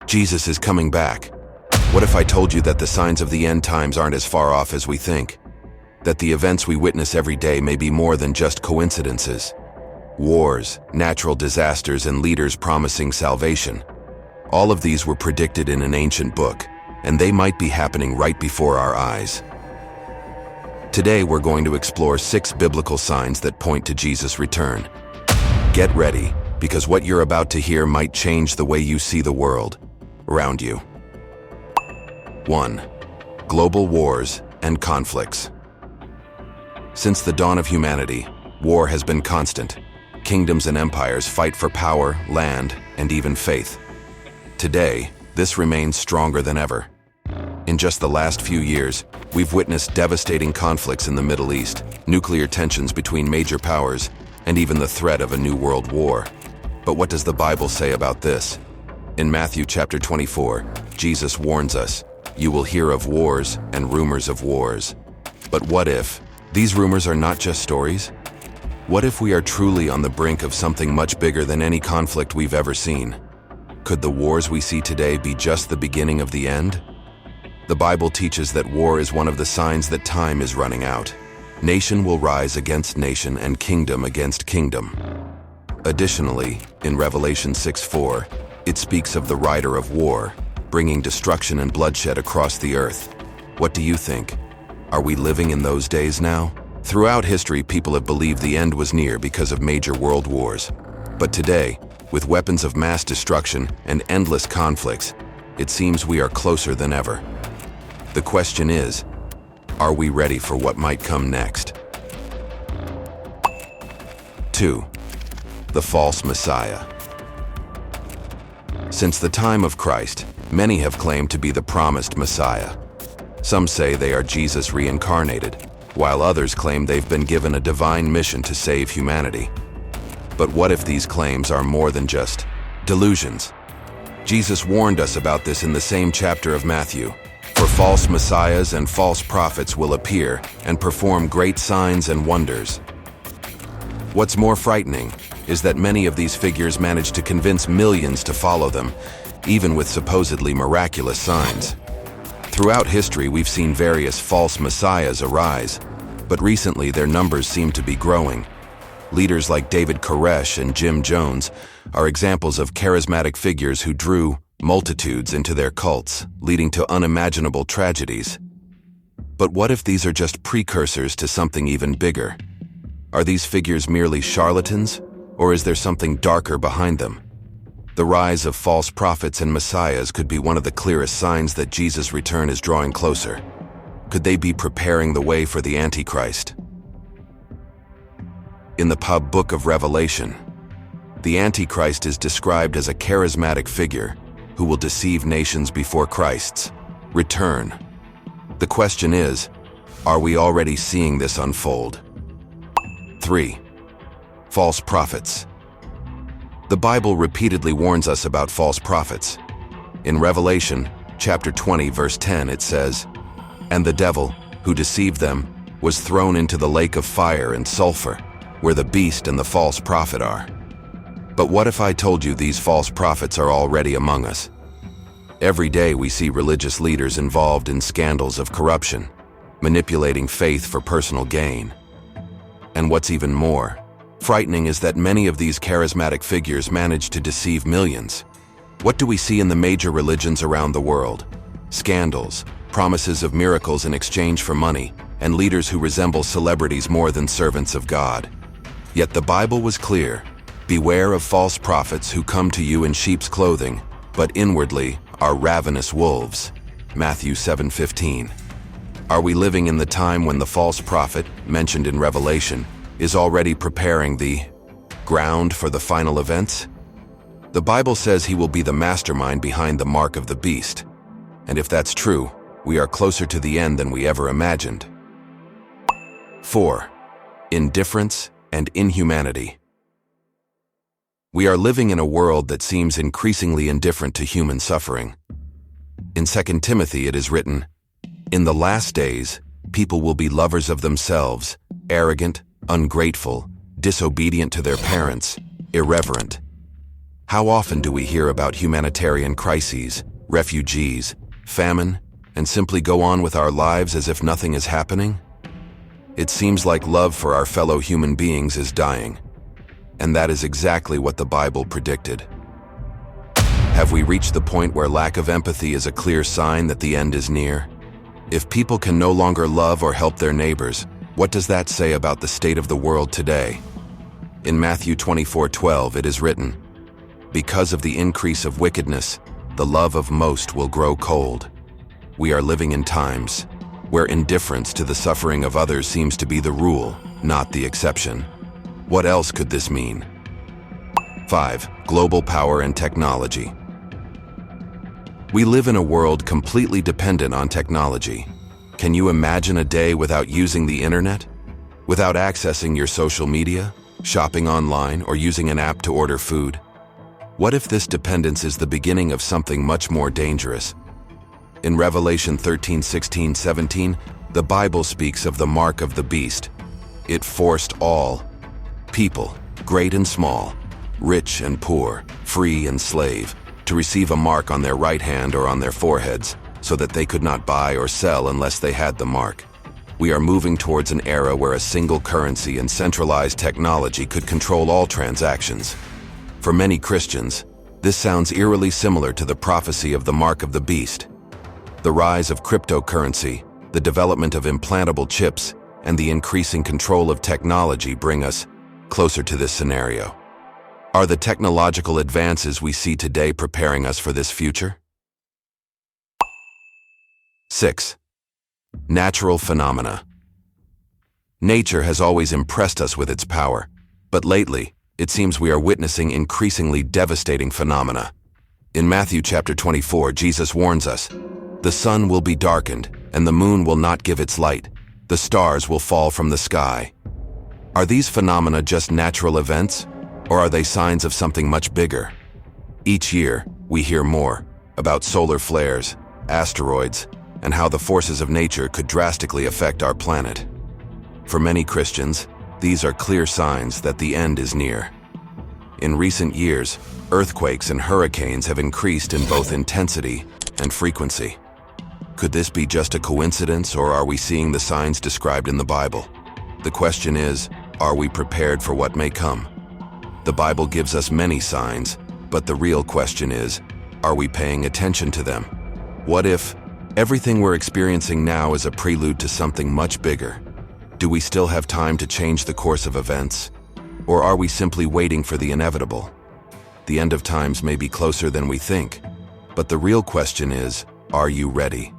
Jesus is coming back. What if I told you that the signs of the end times aren't as far off as we think? That the events we witness every day may be more than just coincidences? Wars, natural disasters, and leaders promising salvation. All of these were predicted in an ancient book, and they might be happening right before our eyes. Today we're going to explore 6 biblical signs that point to Jesus' return. Get ready, because what you're about to hear might change the way you see the world around you. 1. Global wars and conflicts. Since the dawn of humanity, war has been constant. Kingdoms and empires fight for power, land, and even faith. Today, this remains stronger than ever. In just the last few years, we've witnessed devastating conflicts in the Middle East, nuclear tensions between major powers, and even the threat of a new world war. But what does the Bible say about this? In Matthew chapter 24, Jesus warns us, "You will hear of wars and rumors of wars." But what if these rumors are not just stories? What if we are truly on the brink of something much bigger than any conflict we've ever seen? Could the wars we see today be just the beginning of the end? The Bible teaches that war is one of the signs that time is running out. Nation will rise against nation and kingdom against kingdom. Additionally, in Revelation 6:4, it speaks of the rider of war, bringing destruction and bloodshed across the earth. What do you think? Are we living in those days now? Throughout history, people have believed the end was near because of major world wars. But today, with weapons of mass destruction and endless conflicts, it seems we are closer than ever. The question is, are we ready for what might come next? 2. The false Messiah. Since the time of Christ, many have claimed to be the promised Messiah. Some say they are Jesus reincarnated, while others claim they've been given a divine mission to save humanity. But what if these claims are more than just delusions? Jesus warned us about this in the same chapter of Matthew. For false messiahs and false prophets will appear and perform great signs and wonders. What's more frightening is that many of these figures manage to convince millions to follow them, even with supposedly miraculous signs. Throughout history, we've seen various false messiahs arise, but recently their numbers seem to be growing. Leaders like David Koresh and Jim Jones are examples of charismatic figures who drew multitudes into their cults, leading to unimaginable tragedies. But what if these are just precursors to something even bigger? Are these figures merely charlatans, or is there something darker behind them? The rise of false prophets and messiahs could be one of the clearest signs that Jesus' return is drawing closer. Could they be preparing the way for the Antichrist? In the book of Revelation, the Antichrist is described as a charismatic figure who will deceive nations before Christ's return. The question is, are we already seeing this unfold? 3. False prophets. The Bible repeatedly warns us about false prophets. In Revelation chapter 20, verse 10, it says, "And the devil, who deceived them, was thrown into the lake of fire and sulfur, where the beast and the false prophet are." But what if I told you these false prophets are already among us? Every day we see religious leaders involved in scandals of corruption, manipulating faith for personal gain. And what's even more frightening is that many of these charismatic figures manage to deceive millions. What do we see in the major religions around the world? Scandals, promises of miracles in exchange for money, and leaders who resemble celebrities more than servants of God. Yet the Bible was clear: beware of false prophets who come to you in sheep's clothing, but inwardly are ravenous wolves. Matthew 7:15. Are we living in the time when the false prophet, mentioned in Revelation, is already preparing the ground for the final events? The Bible says he will be the mastermind behind the mark of the beast. And if that's true, we are closer to the end than we ever imagined. 4. Indifference and inhumanity. We are living in a world that seems increasingly indifferent to human suffering. In 2 Timothy it is written, "In the last days, people will be lovers of themselves, arrogant, ungrateful, disobedient to their parents, irreverent." How often do we hear about humanitarian crises, refugees, famine, and simply go on with our lives as if nothing is happening? It seems like love for our fellow human beings is dying. And that is exactly what the Bible predicted. Have we reached the point where lack of empathy is a clear sign that the end is near? If people can no longer love or help their neighbors, what does that say about the state of the world today? In Matthew 24:12, it is written, "Because of the increase of wickedness, the love of most will grow cold." We are living in times where indifference to the suffering of others seems to be the rule, not the exception. What else could this mean? 5. Global power and technology. We live in a world completely dependent on technology. Can you imagine a day without using the internet? Without accessing your social media, shopping online, or using an app to order food? What if this dependence is the beginning of something much more dangerous? In Revelation 13:16, 17, the Bible speaks of the mark of the beast. It forced all people, great and small, rich and poor, free and slave, to receive a mark on their right hand or on their foreheads, so that they could not buy or sell unless they had the mark. We are moving towards an era where a single currency and centralized technology could control all transactions. For many Christians, this sounds eerily similar to the prophecy of the mark of the beast. The rise of cryptocurrency, the development of implantable chips, and the increasing control of technology bring us closer to this scenario. Are the technological advances we see today preparing us for this future? 6. Natural phenomena. Nature has always impressed us with its power, but lately, it seems we are witnessing increasingly devastating phenomena. In Matthew chapter 24, Jesus warns us, "The sun will be darkened, and the moon will not give its light. The stars will fall from the sky." Are these phenomena just natural events, or are they signs of something much bigger? Each year, we hear more about solar flares, asteroids, and how the forces of nature could drastically affect our planet. For many Christians, these are clear signs that the end is near. In recent years, earthquakes and hurricanes have increased in both intensity and frequency. Could this be just a coincidence, or are we seeing the signs described in the Bible? The question is, are we prepared for what may come? The Bible gives us many signs, but the real question is, are we paying attention to them? What if everything we're experiencing now is a prelude to something much bigger? Do we still have time to change the course of events? Or are we simply waiting for the inevitable? The end of times may be closer than we think, but the real question is, are you ready?